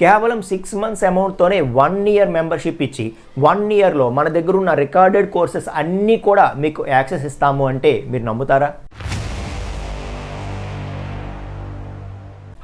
కేవలం 6 months అమౌంట్తోనే 1 year membership ఇచ్చి 1 ఇయర్లో మన దగ్గర ఉన్న రికార్డెడ్ కోర్సెస్ అన్నీ కూడా మీకు యాక్సెస్ ఇస్తాము అంటే మీరు నమ్ముతారా?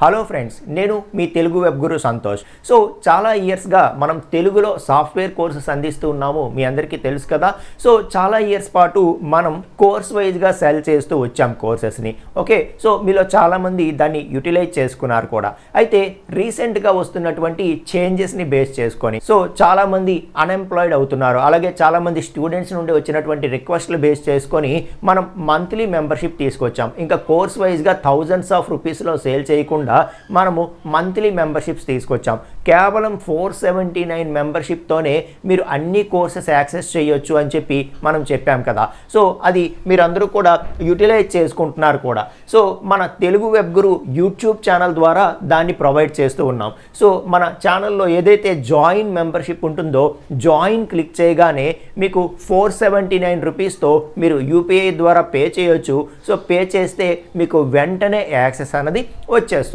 హలో ఫ్రెండ్స్, నేను మీ తెలుగు వెబ్ గురు సంతోష్. సో చాలా ఇయర్స్గా మనం తెలుగులో సాఫ్ట్వేర్ కోర్సెస్ అందిస్తూ ఉన్నాము, మీ అందరికీ తెలుసు కదా. సో చాలా ఇయర్స్ పాటు మనం కోర్స్ వైజ్గా సెల్ చేస్తూ వచ్చాం కోర్సెస్ని. ఓకే, సో మీలో చాలామంది దాన్ని యూటిలైజ్ చేసుకున్నారు కూడా. అయితే రీసెంట్గా వస్తున్నటువంటి చేంజెస్ని బేస్ చేసుకొని సో చాలామంది అన్ఎంప్లాయిడ్ అవుతున్నారు. అలాగే చాలామంది స్టూడెంట్స్ నుండి వచ్చినటువంటి రిక్వెస్ట్లు బేస్ చేసుకొని మనం మంత్లీ మెంబర్షిప్ తీసుకొచ్చాం. ఇంకా కోర్స్ వైజ్గా థౌజండ్స్ ఆఫ్ రూపీస్లో సేల్ చేయకుండా మనము మంత్లీ మెంబర్షిప్స్ తీసుకొచ్చాం. కేవలం 479 మెంబర్షిప్తోనే మీరు అన్ని కోర్సెస్ యాక్సెస్ చేయొచ్చు అని చెప్పి మనం చెప్పాం కదా. సో అది మీరందరూ కూడా యూటిలైజ్ చేసుకుంటున్నారు కూడా. సో మన తెలుగు వెబ్ గురు యూట్యూబ్ ఛానల్ ద్వారా దాన్ని ప్రొవైడ్ చేస్తూ ఉన్నాం. సో మన ఛానల్లో ఏదైతే జాయిన్ మెంబర్షిప్ ఉంటుందో జాయిన్ క్లిక్ చేయగానే మీకు 479 రూపీస్తో మీరు యూపీఐ ద్వారా పే చేయొచ్చు. సో పే చేస్తే మీకు వెంటనే యాక్సెస్ అనేది వచ్చేస్తుంది.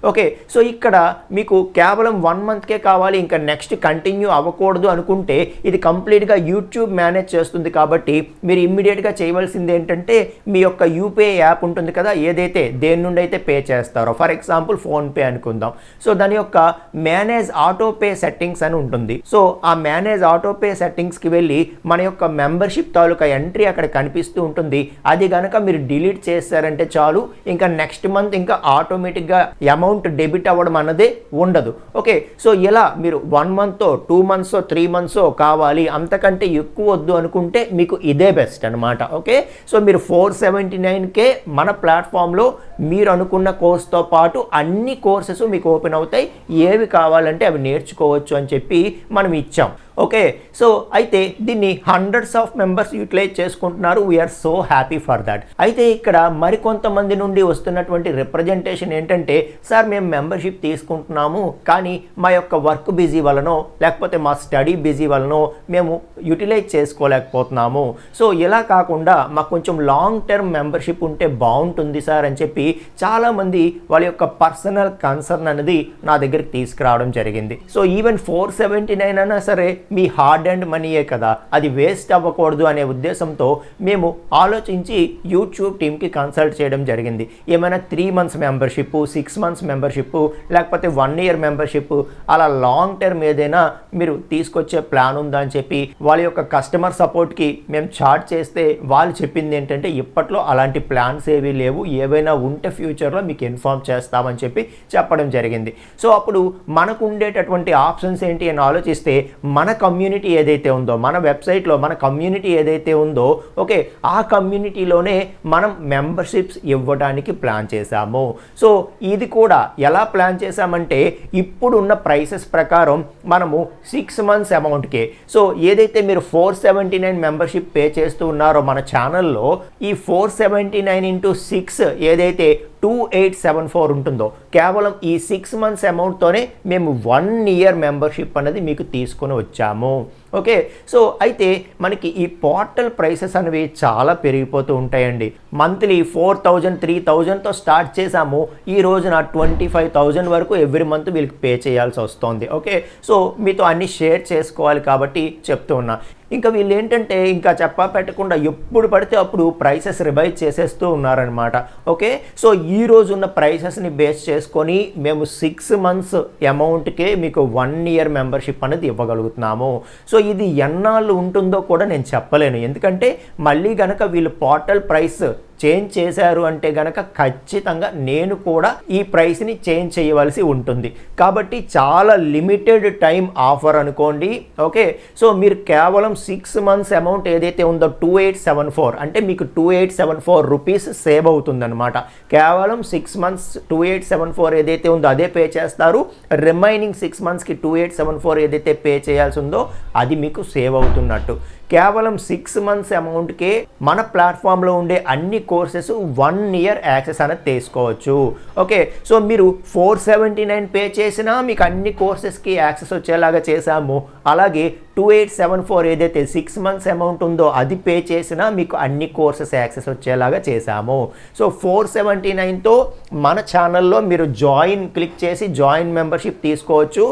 ఓకే, సో ఇక్కడ మీకు కేవలం 1 మంత్కే కావాలి, ఇంకా నెక్స్ట్ కంటిన్యూ అవ్వకూడదు అనుకుంటే ఇది కంప్లీట్గా యూట్యూబ్ మేనేజ్ చేస్తుంది. కాబట్టి మీరు ఇమ్మీడియట్గా చేయవలసింది ఏంటంటే మీ యొక్క యూపీఐ యాప్ ఉంటుంది కదా, ఏదైతే దేని నుండి అయితే పే చేస్తారో, ఫర్ ఎగ్జాంపుల్ ఫోన్పే అనుకుందాం. సో దాని యొక్క మేనేజ్ ఆటోపే సెట్టింగ్స్ అని ఉంటుంది. సో ఆ మేనేజ్ ఆటోపే సెట్టింగ్స్కి వెళ్ళి మన యొక్క మెంబర్షిప్ తాలూకా ఎంట్రీ అక్కడ కనిపిస్తూ ఉంటుంది. అది కనుక మీరు డిలీట్ చేస్తారంటే చాలు, ఇంకా నెక్స్ట్ మంత్ ఇంకా ఆటోమేటిక్గా అమౌంట్ డెబిట్ అవ్వడం అన్నదే ఉండదు. ఓకే, సో ఇలా మీరు 1 మంత్తో 2 మంత్సో 3 మంత్సో కావాలి, అంతకంటే ఎక్కువ వద్దు అనుకుంటే మీకు ఇదే బెస్ట్ అనమాట. ఓకే, సో మీరు 479కే మన ప్లాట్ఫామ్లో మీరు అనుకున్న కోర్స్తో పాటు అన్ని కోర్సెస్ మీకు ఓపెన్ అవుతాయి. ఏవి కావాలంటే అవి నేర్చుకోవచ్చు అని చెప్పి మనం ఇచ్చాం. ఓకే, సో అయితే దీన్ని హండ్రెడ్స్ ఆఫ్ మెంబర్స్ యూటిలైజ్ చేసుకుంటున్నారు. We're so happy for that. అయితే ఇక్కడ మరికొంతమంది నుండి వస్తున్నటువంటి రిప్రజెంటేషన్ ఏంటంటే, సార్ మేము మెంబర్షిప్ తీసుకుంటున్నాము కానీ మా యొక్క వర్క్ బిజీ వలనో లేకపోతే మా స్టడీ బిజీ వలనో మేము యూటిలైజ్ చేసుకోలేకపోతున్నాము. సో ఇలా కాకుండా మాకు కొంచెం లాంగ్ టర్మ్ మెంబర్షిప్ ఉంటే బాగుంటుంది సార్ అని చెప్పి చాలామంది వాళ్ళ యొక్క పర్సనల్ కన్సర్న్ అనేది నా దగ్గరికి తీసుకురావడం జరిగింది. సో ఈవెన్ 479 అయినా సరే మీ హార్డ్ అండ్ మనీయే కదా, అది వేస్ట్ అవ్వకూడదు అనే ఉద్దేశంతో మేము ఆలోచించి యూట్యూబ్ టీమ్కి కన్సల్ట్ చేయడం జరిగింది. ఏమైనా 3 మంత్స్ మెంబర్షిప్, 6 మంత్స్ మెంబర్షిప్, లేకపోతే 1 ఇయర్ మెంబర్షిప్, అలా లాంగ్ టర్మ్ ఏదైనా మీరు తీసుకొచ్చే ప్లాన్ ఉందా అని చెప్పి వాళ్ళ యొక్క కస్టమర్ సపోర్ట్కి మేము చాట్ చేస్తే వాళ్ళు చెప్పింది ఏంటంటే, ఇప్పట్లో అలాంటి ప్లాన్స్ ఏవీ లేవు, ఏవైనా ఉంటే ఫ్యూచర్లో మీకు ఇన్ఫార్మ్ చేస్తామని చెప్పి చెప్పడం జరిగింది. సో అప్పుడు మనకు ఉండేటటువంటి ఆప్షన్స్ ఏంటి అని ఆలోచిస్తే మన కమ్యూనిటీ ఏదైతే ఉందో, మన వెబ్సైట్లో మన కమ్యూనిటీ ఏదైతే ఉందో, ఓకే, ఆ కమ్యూనిటీలోనే మనం మెంబర్షిప్స్ ఇవ్వడానికి ప్లాన్ చేశాము. సో ఇది కూడా ఎలా ప్లాన్ చేశామంటే, ఇప్పుడున్న ప్రైసెస్ ప్రకారం మనము 6 మంత్స్ అమౌంట్కే, సో ఏదైతే మీరు 479 మెంబర్షిప్ పే చేస్తూ ఉన్నారో మన ఛానల్లో, ఈ 479 into 6 ఏదైతే 2874 ఉంటుందో, కేవలం ఈ 6 మంత్స్ అమౌంట్తోనే మేము 1 ఇయర్ మెంబర్షిప్ అనేది మీకు తీసుకొని వచ్చాము. ఓకే, సో అయితే మనకి ఈ పోర్టల్ ప్రైసెస్ అనేవి చాలా పెరిగిపోతూ ఉంటాయండి. మంత్లీ 4000 3000తో స్టార్ట్ చేసాము, ఈ రోజున 25,000 వరకు ఎవ్రీ మంత్ వీళ్ళకి పే చేయాల్సి వస్తుంది. ఓకే, సో మీతో అన్ని షేర్ చేసుకోవాలి కాబట్టి చెప్తూ ఉన్నా. ఇంకా వీళ్ళు ఏంటంటే ఇంకా చెప్పా పెట్టకుండా ఎప్పుడు పడితే అప్పుడు ప్రైసెస్ రివైజ్ చేసేస్తూ ఉన్నారనమాట. ఓకే, సో ఈ రోజు ఉన్న ప్రైసెస్ని బేస్ చేసుకొని మేము 6 మంత్స్ అమౌంట్కే మీకు 1 ఇయర్ మెంబర్షిప్ అనేది ఇవ్వగలుగుతున్నాము. సో ఇది ఎన్నాళ్ళు ఉంటుందో కూడా నేను చెప్పలేను, ఎందుకంటే మళ్ళీ గనక వీళ్ళు పోర్టల్ ప్రైస్ చేంజ్ చేశారు అంటే గనక ఖచ్చితంగా నేను కూడా ఈ ప్రైస్ని చేంజ్ చేయవలసి ఉంటుంది. కాబట్టి చాలా లిమిటెడ్ టైం ఆఫర్ అనుకోండి. ఓకే, సో మీరు కేవలం 6 మంత్స్ అమౌంట్ ఏదైతే ఉందో 2874 అంటే మీకు 2874 రూపీస్ సేవ్ అవుతుందన్నమాట. కేవలం 6 మంత్స్ 2874 ఏదైతే ఉందో అదే పే చేస్తారు. రిమైనింగ్ 6 మంత్స్కి 2874 ఏదైతే పే చేయాల్సి ఉందో అది మీకు సేవ్ అవుతున్నట్టు. కేవలం 6 మంత్స్ అమౌంట్కే మన ప్లాట్ఫామ్లో ఉండే అన్ని కోర్సెస్ 1 ఇయర్ యాక్సెస్ అనేది తీసుకోవచ్చు. ఓకే, సో మీరు 479 పే చేసినా మీకు అన్ని కోర్సెస్కి యాక్సెస్ వచ్చేలాగా చేశాము. అలాగే 2874 ఏదైతే 6 మంత్స్ అమౌంట్ ఉందో అది పే చేసినా మీకు అన్ని కోర్సెస్ యాక్సెస్ వచ్చేలాగా చేశాము. సో 479తో మన ఛానల్లో మీరు క్లిక్ చేసి జాయిన్ మెంబర్షిప్ తీసుకోవచ్చు.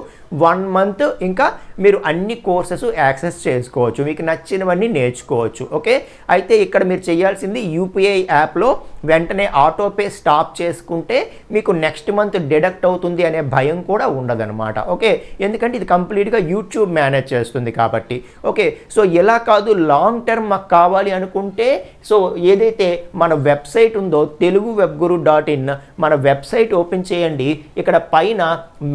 1 మంత్ ఇంకా మీరు అన్ని కోర్సెస్ యాక్సెస్ చేసుకోవచ్చు, మీకు నచ్చినవన్నీ నేర్చుకోవచ్చు. ఓకే, అయితే ఇక్కడ మీరు చేయాల్సింది యూపీఐ యాప్లో వెంటనే ఆటోపే స్టాప్ చేసుకుంటే మీకు నెక్స్ట్ మంత్ డిడక్ట్ అవుతుంది అనే భయం కూడా ఉండదన్నమాట. ఓకే, ఎందుకంటే ఇది కంప్లీట్గా యూట్యూబ్ మేనేజ్ చేస్తుంది కాబట్టి. ఓకే, సో ఎలా కాదు లాంగ్ టర్మ్ మాకు కావాలి అనుకుంటే సో ఏదైతే మన వెబ్సైట్ ఉందో teluguwebguru.in మన వెబ్సైట్ ఓపెన్ చేయండి. ఇక్కడ పైన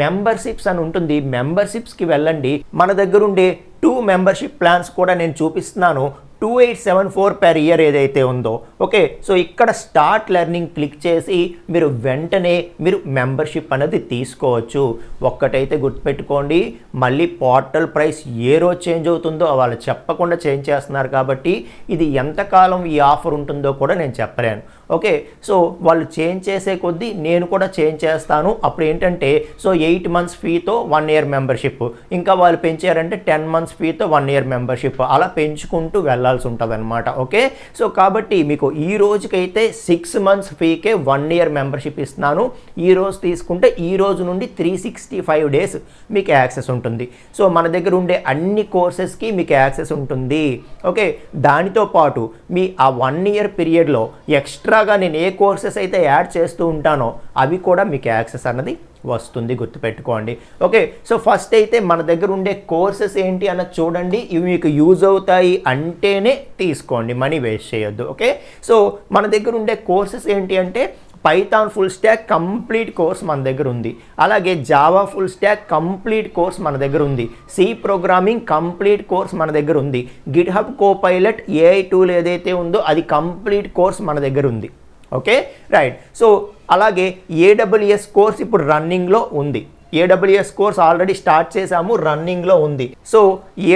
మెంబర్షిప్స్ అని ఉంటుంది, మెంబర్షిప్స్కి వెళ్ళండి. మన దగ్గర ఉండే 2 మెంబర్షిప్ ప్లాన్స్ కూడా నేను చూపిస్తున్నాను. 2874 per ఇయర్ ఏదైతే ఉందో. ఓకే, సో ఇక్కడ స్టార్ట్ లెర్నింగ్ క్లిక్ చేసి మీరు వెంటనే మీరు మెంబర్షిప్ అనేది తీసుకోవచ్చు. ఒక్కటైతే గుర్తుపెట్టుకోండి, మళ్ళీ పోర్టల్ ప్రైస్ ఏ రోజు చేంజ్ అవుతుందో వాళ్ళు చెప్పకుండా చేంజ్ చేస్తున్నారు కాబట్టి ఇది ఎంతకాలం ఈ ఆఫర్ ఉంటుందో కూడా నేను చెప్పలేను. ఓకే, సో వాళ్ళు చేంజ్ చేసే కొద్దీ నేను కూడా చేంజ్ చేస్తాను. అప్పుడు ఏంటంటే సో 8 మంత్స్ ఫీతో 1 ఇయర్ మెంబర్షిప్, ఇంకా వాళ్ళు పెంచారంటే 10 మంత్స్ ఫీతో 1 ఇయర్ మెంబర్షిప్, అలా పెంచుకుంటూ వెళ్ళాల్సి ఉంటుంది అనమాట. ఓకే, సో కాబట్టి మీకు ఈ రోజుకైతే 6 మంత్స్ ఫీకే 1 ఇయర్ మెంబర్షిప్ ఇస్తున్నాను. ఈ రోజు తీసుకుంటే ఈ రోజు నుండి 365 డేస్ మీకు యాక్సెస్ ఉంటుంది. సో మన దగ్గర ఉండే అన్ని కోర్సెస్కి మీకు యాక్సెస్ ఉంటుంది. ఓకే, దానితో పాటు మీ ఆ 1 ఇయర్ పీరియడ్లో ఎక్స్ట్రాగా నేను ఏ కోర్సెస్ అయితే యాడ్ చేస్తూ ఉంటానో అవి కూడా మీకు యాక్సెస్ అన్నది వస్తుంది, గుర్తుపెట్టుకోండి. ఓకే, సో ఫస్ట్ అయితే మన దగ్గర ఉండే కోర్సెస్ ఏంటి అన్నది చూడండి. ఇవి మీకు యూజ్ అవుతాయి అంటేనే తీసుకోండి, మనీ వేస్ట్ చేయొద్దు. ఓకే, సో మన దగ్గర ఉండే కోర్సెస్ ఏంటి అంటే Python full stock complete course మన దగ్గర ఉంది, అలాగే Java full stock complete course మన దగ్గర ఉంది, సి ప్రోగ్రామింగ్ కంప్లీట్ కోర్స్ మన దగ్గర ఉంది, గిట్హబ్ కోపైలట్ ఏఐ టూల్ ఏదైతే ఉందో అది కంప్లీట్ కోర్స్ మన దగ్గర ఉంది. Okay, right. సో అలాగే ఏడబ్ల్యూఎస్ కోర్స్ ఇప్పుడు రన్నింగ్లో ఉంది. ఏడబ్ల్యూఎస్ కోర్స్ ఆల్రెడీ స్టార్ట్ చేసాము, రన్నింగ్లో ఉంది. సో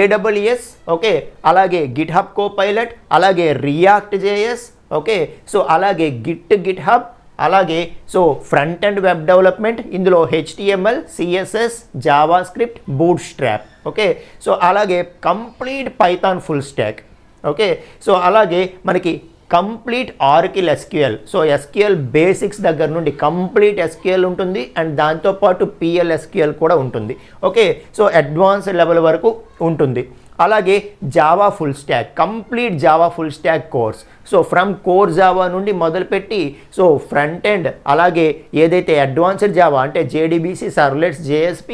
ఏడబ్ల్యూఎస్, ఓకే, అలాగే గిట్హబ్ కోపైలట్, అలాగే రియాక్ట్ జేఎస్, ఓకే, సో అలాగే గిట్హబ్, అలాగే so front and web development, ఇందులో HTML, CSS, JavaScript, Bootstrap. Okay, so అలాగే complete Python full stack. Okay, so అలాగే మనకి కంప్లీట్ ఆర్కిల్ SQL, సో SQL basics దగ్గర నుండి కంప్లీట్ SQL ఉంటుంది అండ్ దాంతోపాటు PLSQL కూడా ఉంటుంది. ఓకే, సో అడ్వాన్స్డ్ లెవెల్ వరకు ఉంటుంది. అలాగే Java full stock, complete Java full stack course, so from core Java నుండి మొదలుపెట్టి సో ఫ్రంట్ ఎండ్, అలాగే ఏదైతే అడ్వాన్స్డ్ జావా అంటే JDBC, సర్వ్లెట్స్, JSP,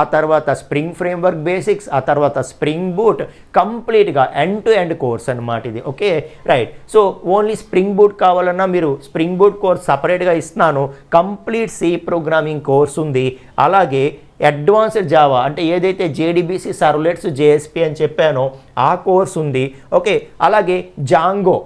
ఆ తర్వాత స్ప్రింగ్ ఫ్రేమ్వర్క్ బేసిక్స్, ఆ తర్వాత స్ప్రింగ్ బూట్, కంప్లీట్గా ఎండ్ టు ఎండ్ కోర్స్ అనమాట ఇది. Okay, right. So only spring boot కావాలన్నా మీరు స్ప్రింగ్ బూట్ కోర్స్ సపరేట్గా ఇస్తున్నాను. కంప్లీట్ సి ప్రోగ్రామింగ్ కోర్స్ ఉంది, అలాగే అడ్వాన్స్డ్ జావా అంటే ఏదైతే JDBC, సర్వ్లెట్స్, JSP అని చెప్పానో ఆ కోర్స్ ఉంది. ఓకే, అలాగే జాంగో,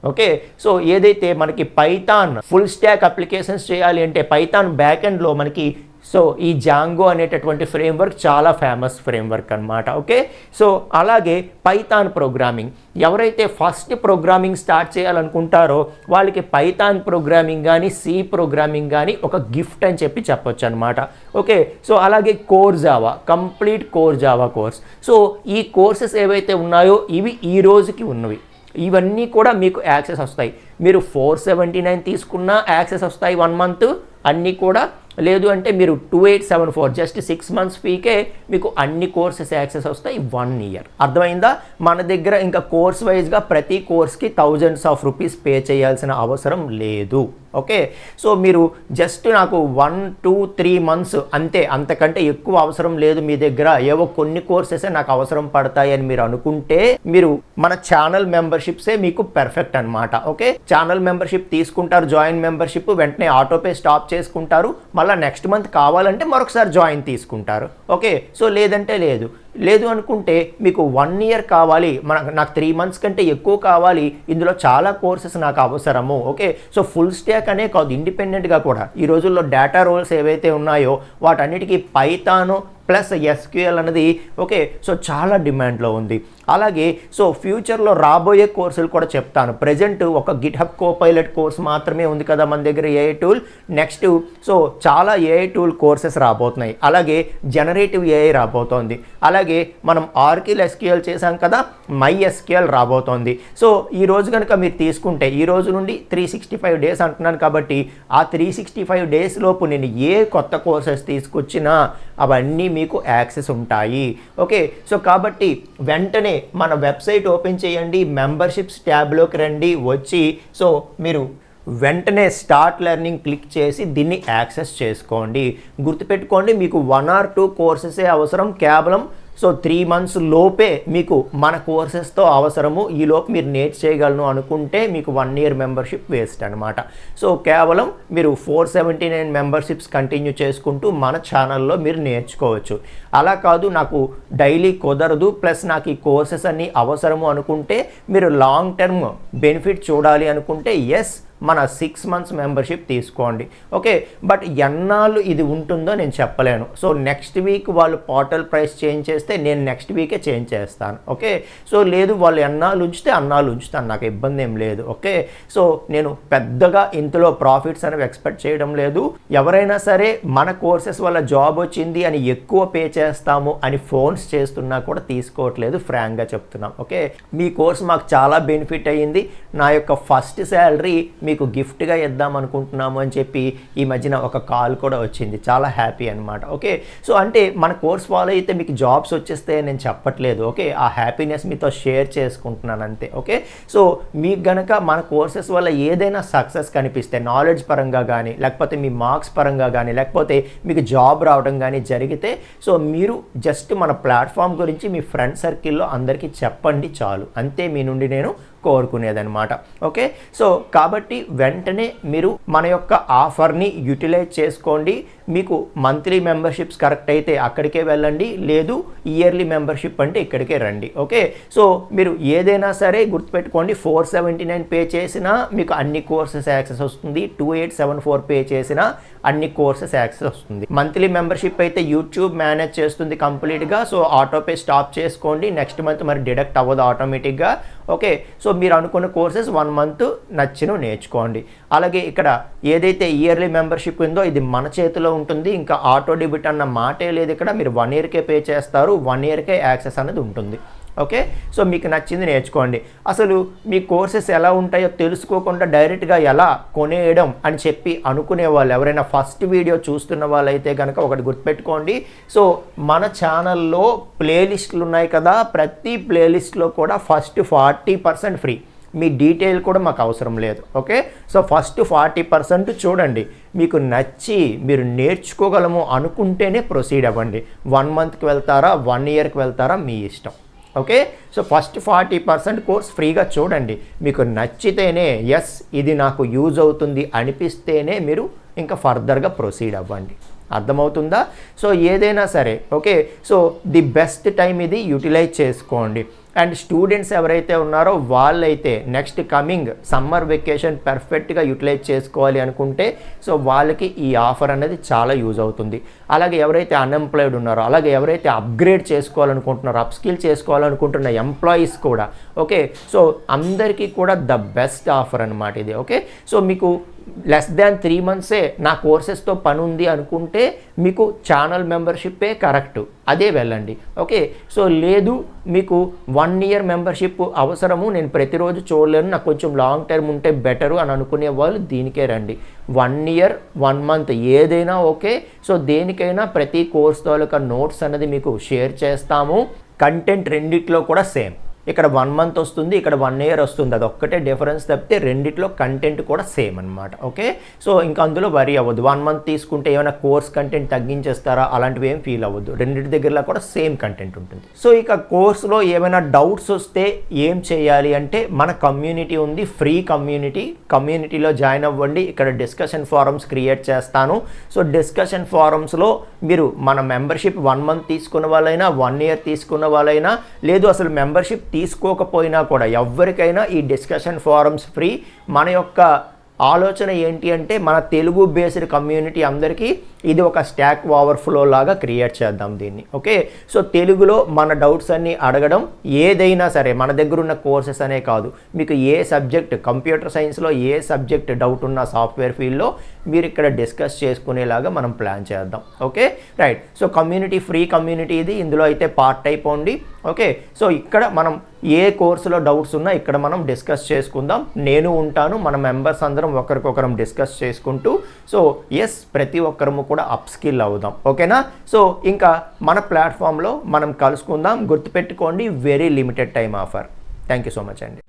ఓకే, సో ఏదైతే మనకి పైథాన్ ఫుల్ స్టాక్ అప్లికేషన్స్ చేయాలి అంటే పైథాన్ బ్యాక్ ఎండ్లో మనకి సో ఈ జాంగో అనేటటువంటి ఫ్రేమ్వర్క్ చాలా ఫేమస్ ఫ్రేమ్వర్క్ అనమాట. ఓకే, సో అలాగే పైథాన్ ప్రోగ్రామింగ్, ఎవరైతే ఫస్ట్ ప్రోగ్రామింగ్ స్టార్ట్ చేయాలనుకుంటారో వాళ్ళకి పైథాన్ ప్రోగ్రామింగ్ కానీ సి ప్రోగ్రామింగ్ కానీ ఒక గిఫ్ట్ అని చెప్పొచ్చు అనమాట. ఓకే, సో అలాగే core Java, complete core Java course. So ఈ కోర్సెస్ ఏవైతే ఉన్నాయో ఇవి ఈ రోజుకి ఉన్నవి, ఇవన్నీ కూడా మీకు యాక్సెస్ వస్తాయి. మీరు 479 తీసుకున్నా యాక్సెస్ వస్తాయి 1 మంత్ అన్నీ కూడా. లేదు అంటే మీరు 2874 జస్ట్ 6 మంత్స్ ఫీకే మీకు అన్ని కోర్సెస్ యాక్సెస్ వస్తాయి 1 ఇయర్. అర్థమైందా? మన దగ్గర ఇంకా కోర్స్ వైజ్గా ప్రతి కోర్స్కి thousands of rupees పే చేయాల్సిన అవసరం లేదు. ఓకే, సో మీరు జస్ట్ నాకు 1, 2, 3 మంత్స్ అంతే, అంతకంటే ఎక్కువ అవసరం లేదు. మీ దగ్గర ఏవో కొన్ని కోర్సెసే నాకు అవసరం పడతాయి అని మీరు అనుకుంటే మీరు మన ఛానల్ మెంబర్షిప్సే మీకు పర్ఫెక్ట్ అనమాట. ఓకే, ఛానల్ మెంబర్షిప్ తీసుకుంటారు, జాయిన్ మెంబర్షిప్ వెంటనే ఆటోపే స్టాప్ చేసుకుంటారు, మళ్ళీ నెక్స్ట్ మంత్ కావాలంటే మరొకసారి జాయిన్ తీసుకుంటారు. ఓకే, సో లేదంటే లేదు అనుకుంటే మీకు 1 ఇయర్ కావాలి, నాకు 3 మంత్స్ కంటే ఎక్కువ కావాలి, ఇందులో చాలా కోర్సెస్ నాకు అవసరము. ఓకే, సో ఫుల్ స్టాక్ అనే కాదు, ఇండిపెండెంట్గా కూడా ఈ రోజుల్లో డేటా రోల్స్ ఏవైతే ఉన్నాయో వాటన్నిటికీ పైథాను ప్లస్ ఎస్క్యూఎల్ అనేది ఓకే సో చాలా డిమాండ్లో ఉంది. అలాగే సో ఫ్యూచర్లో రాబోయే కోర్సులు కూడా చెప్తాను. ప్రజెంట్ ఒక గిట్హబ్ కోపైలట్ కోర్స్ మాత్రమే ఉంది కదా మన దగ్గర ఏఐ టూల్. నెక్స్ట్ సో చాలా ఏఐ టూల్ కోర్సెస్ రాబోతున్నాయి. అలాగే జనరేటివ్ ఏఐ రాబోతోంది. అలాగే మనం ఆర్కిల్ ఎస్క్యూఎల్ చేసాం కదా, మై ఎస్క్యూఎల్ రాబోతోంది. సో ఈ రోజు కనుక మీరు తీసుకుంటే ఈ రోజు నుండి 365 డేస్ అంటున్నాను కాబట్టి ఆ 365 డేస్ లోపు నేను ఏ కొత్త కోర్సెస్ తీసుకొచ్చినా అవన్నీ మీకు యాక్సెస్ ఉంటాయి. ఓకే సో కాబట్టి వెంటనే మన వెబ్సైట్ ఓపెన్ చేయండి, మెంబర్షిప్స్ ట్యాబ్లోకి రండి, వచ్చి సో మీరు వెంటనే స్టార్ట్ లెర్నింగ్ క్లిక్ చేసి దీన్ని యాక్సెస్ చేసుకోండి. గుర్తుపెట్టుకోండి, మీకు 1 or 2 కోర్సెసే అవసరం. కేవలం సో 3 months లోపే మీకు మన కోర్సెస్తో అవసరము. ఈలోపు మీరు నేర్చేయగలను అనుకుంటే మీకు 1 year మెంబర్షిప్ వేస్ట్ అనమాట. సో కేవలం మీరు 479 మెంబర్షిప్స్ కంటిన్యూ చేసుకుంటూ మన ఛానల్లో మీరు నేర్చుకోవచ్చు. అలా కాదు నాకు డైలీ కుదరదు ప్లస్ నాకు ఈ కోర్సెస్ అన్నీ అవసరము అనుకుంటే, మీరు లాంగ్ టర్మ్ బెనిఫిట్ చూడాలి అనుకుంటే ఎస్ మన 6 months మెంబర్షిప్ తీసుకోండి. ఓకే బట్ ఎన్నాళ్ళు ఇది ఉంటుందో నేను చెప్పలేను. సో నెక్స్ట్ వీక్ వాళ్ళు పోర్టల్ ప్రైస్ చేంజ్ చేస్తే నేను నెక్స్ట్ వీకే చేంజ్ చేస్తాను. ఓకే సో లేదు వాళ్ళు ఎన్నాళ్ళు ఉంచితే అన్నాళ్ళు ఉంచుతాను, నాకు ఇబ్బంది ఏం లేదు. ఓకే సో నేను పెద్దగా ఇంతలో ప్రాఫిట్స్ అనేవి ఎక్స్పెక్ట్ చేయడం లేదు. ఎవరైనా సరే మన కోర్సెస్ వల్ల జాబ్ వచ్చింది అని ఎక్కువ పే చేస్తాము అని ఫోన్స్ చేస్తున్నా కూడా తీసుకోవట్లేదు, ఫ్రాంక్గా చెప్తున్నాం. ఓకే మీ కోర్స్ మాకు చాలా బెనిఫిట్ అయ్యింది, నా యొక్క ఫస్ట్ శాలరీ మీకు గిఫ్ట్గా ఇద్దాం అనుకుంటున్నాము అని చెప్పి ఈ మధ్యన ఒక కాల్ కూడా వచ్చింది. చాలా హ్యాపీ అనమాట. ఓకే సో అంటే మన కోర్స్ ఫాలో అయితే మీకు జాబ్స్ వచ్చేస్తే నేను చెప్పట్లేదు. ఓకే ఆ హ్యాపీనెస్ మీతో షేర్ చేసుకుంటున్నాను అంతే. ఓకే సో మీకు గనక మన కోర్సెస్ వల్ల ఏదైనా సక్సెస్ కనిపిస్తే, నాలెడ్జ్ పరంగా కానీ లేకపోతే మీ మార్క్స్ పరంగా కానీ లేకపోతే మీకు జాబ్ రావడం కానీ జరిగితే, సో మీరు జస్ట్ మన ప్లాట్ఫామ్ గురించి మీ ఫ్రెండ్ సర్కిల్లో అందరికీ చెప్పండి చాలు, అంతే మీ నుండి నేను కోరుకునేదన్నమాట. ఓకే సో కాబట్టి వెంటనే మీరు మన యొక్క ఆఫర్ని యూటిలైజ్ చేసుకోండి. మీకు మంత్లీ మెంబర్షిప్స్ కరెక్ట్ అయితే అక్కడికే వెళ్ళండి, లేదు ఇయర్లీ మెంబర్షిప్ అంటే ఇక్కడికే రండి. ఓకే సో మీరు ఏదైనా సరే గుర్తుపెట్టుకోండి, 479 పే చేసినా మీకు అన్ని కోర్సెస్ యాక్సెస్ వస్తుంది, 2874 పే చేసినా అన్ని కోర్సెస్ యాక్సెస్ వస్తుంది. మంత్లీ మెంబర్షిప్ అయితే యూట్యూబ్ మేనేజ్ చేస్తుంది కంప్లీట్గా. సో ఆటోపే స్టాప్ చేసుకోండి, నెక్స్ట్ మంత్ మరి డిడక్ట్ అవ్వదు ఆటోమేటిక్గా. ఓకే సో మీరు అనుకున్న కోర్సెస్ 1 month నచ్చినవి నేర్చుకోండి. అలాగే ఇక్కడ ఏదైతే ఇయర్లీ మెంబర్షిప్ ఉందో ఇది మన చేతిలో ఉంటుంది, ఇంకా ఆటో డెబిట్ అన్న మాటే లేదు. ఇక్కడ మీరు 1 yearకే పే చేస్తారు, 1 yearకే యాక్సెస్ అనేది ఉంటుంది. ఓకే సో మీకు నచ్చింది నేర్చుకోండి. అసలు మీ కోర్సెస్ ఎలా ఉంటాయో తెలుసుకోకుండా డైరెక్ట్గా ఎలా కొనేయడం అని చెప్పి అనుకునే వాళ్ళు ఎవరైనా ఫస్ట్ వీడియో చూస్తున్న వాళ్ళైతే కనుక ఒకటి గుర్తుపెట్టుకోండి. సో మన ఛానల్లో ప్లేలిస్టులు ఉన్నాయి కదా, ప్రతి ప్లేలిస్ట్లో కూడా ఫస్ట్ 40% ఫ్రీ. మీ డీటెయిల్ కూడా మాకు అవసరం లేదు. ఓకే సో ఫస్ట్ 40% చూడండి, మీకు నచ్చి మీరు నేర్చుకోగలము అనుకుంటేనే ప్రొసీడ్ అవ్వండి. 1 monthకి వెళ్తారా, 1 yearకి వెళ్తారా మీ ఇష్టం. ఓకే సో ఫస్ట్ 40% కోర్స్ ఫ్రీగా చూడండి, మీకు నచ్చితేనే ఎస్ ఇది నాకు యూజ్ అవుతుంది అనిపిస్తేనే మీరు ఇంకా ఫర్దర్గా ప్రొసీడ్ అవ్వండి. అర్థమవుతుందా? సో ఏదైనా సరే okay so the best time ఇది, యూటిలైజ్ చేసుకోండి. అండ్ స్టూడెంట్స్ ఎవరైతే ఉన్నారో వాళ్ళైతే నెక్స్ట్ కమింగ్ సమ్మర్ వెకేషన్ పర్ఫెక్ట్గా యూటిలైజ్ చేసుకోవాలి అనుకుంటే సో వాళ్ళకి ఈ ఆఫర్ అనేది చాలా యూజ్ అవుతుంది. అలాగే ఎవరైతే అన్ఎంప్లాయిడ్ ఉన్నారో, అలాగే ఎవరైతే అప్గ్రేడ్ చేసుకోవాలనుకుంటున్నారో, అప్స్కిల్ చేసుకోవాలనుకుంటున్న ఎంప్లాయీస్ కూడా ఓకే సో అందరికీ కూడా ద బెస్ట్ ఆఫర్ అనమాట ఇది. ఓకే సో మీకు లెస్ దాన్ 3 monthsే నా కోర్సెస్తో పని ఉంది అనుకుంటే మీకు ఛానల్ మెంబర్షిప్పే కరెక్ట్, అదే వెళ్ళండి. ఓకే సో లేదు మీకు 1 year మెంబర్షిప్ అవసరము, నేను ప్రతిరోజు చూడలేను, నాకు కొంచెం లాంగ్ టర్మ్ ఉంటే బెటరు అని అనుకునే వాళ్ళు దీనికే రండి. 1 year 1 month ఏదైనా ఓకే. సో దేనికైనా ప్రతి కోర్స్ తాలూకా నోట్స్ అనేది మీకు షేర్ చేస్తాము. కంటెంట్ రెండిట్లో కూడా సేమ్, ఇక్కడ 1 month వస్తుంది, ఇక్కడ 1 year వస్తుంది, అది ఒక్కటే డిఫరెన్స్ తప్పితే రెండిట్లో కంటెంట్ కూడా సేమ్ అనమాట. ఓకే సో ఇంకా అందులో వరీ అవ్వద్దు. 1 month తీసుకుంటే ఏమైనా కోర్స్ కంటెంట్ తగ్గించేస్తారా అలాంటివి ఏం ఫీల్ అవ్వద్దు, రెండింటి దగ్గరలో కూడా సేమ్ కంటెంట్ ఉంటుంది. సో ఇక కోర్సులో ఏమైనా డౌట్స్ వస్తే ఏం చేయాలి అంటే మన కమ్యూనిటీ ఉంది, ఫ్రీ కమ్యూనిటీలో జాయిన్ అవ్వండి. ఇక్కడ డిస్కషన్ ఫారమ్స్ క్రియేట్ చేస్తాను. సో డిస్కషన్ ఫారమ్స్లో మీరు మన మెంబర్షిప్ 1 month తీసుకున్న వాళ్ళైనా 1 year తీసుకున్న వాళ్ళైనా, లేదు అసలు మెంబర్షిప్ తీసుకోకపోయినా కూడా ఎవరికైనా ఈ డిస్కషన్ ఫారమ్స్ ఫ్రీ. మన యొక్క ఆలోచన ఏంటి అంటే మన తెలుగు బేస్డ్ కమ్యూనిటీ అందరికీ ఇది ఒక స్టాక్ ఓవర్ఫ్లో లాగా క్రియేట్ చేద్దాం దీన్ని. ఓకే, సో తెలుగులో మన డౌట్స్ అన్నీ అడగడం, ఏదైనా సరే మన దగ్గర ఉన్న కోర్సెస్ అనే కాదు, మీకు ఏ సబ్జెక్ట్, కంప్యూటర్ సైన్స్లో ఏ సబ్జెక్ట్ డౌట్ ఉన్న సాఫ్ట్వేర్ ఫీల్డ్లో మీరు ఇక్కడ డిస్కస్ చేసుకునేలాగా మనం ప్లాన్ చేద్దాం. Okay right. So community free community ఇది, ఇందులో అయితే పార్ట్ అయిపోండి. ఓకే, సో ఇక్కడ మనం ఏ కోర్సులో డౌట్స్ ఉన్నా ఇక్కడ మనం డిస్కస్ చేసుకుందాం. నేను ఉంటాను, మన మెంబర్స్ అందరం ఒకరికొకరం డిస్కస్ చేసుకుంటూ, సో ఎస్ ప్రతి ఒక్కరము కూడా అప్ స్కిల్ అవుదాం. ఓకేనా? సో ఇంకా మన ప్లాట్ఫామ్లో మనం కలుసుకుందాం. గుర్తుపెట్టుకోండి, very limited time offer. Thank you so much అండి.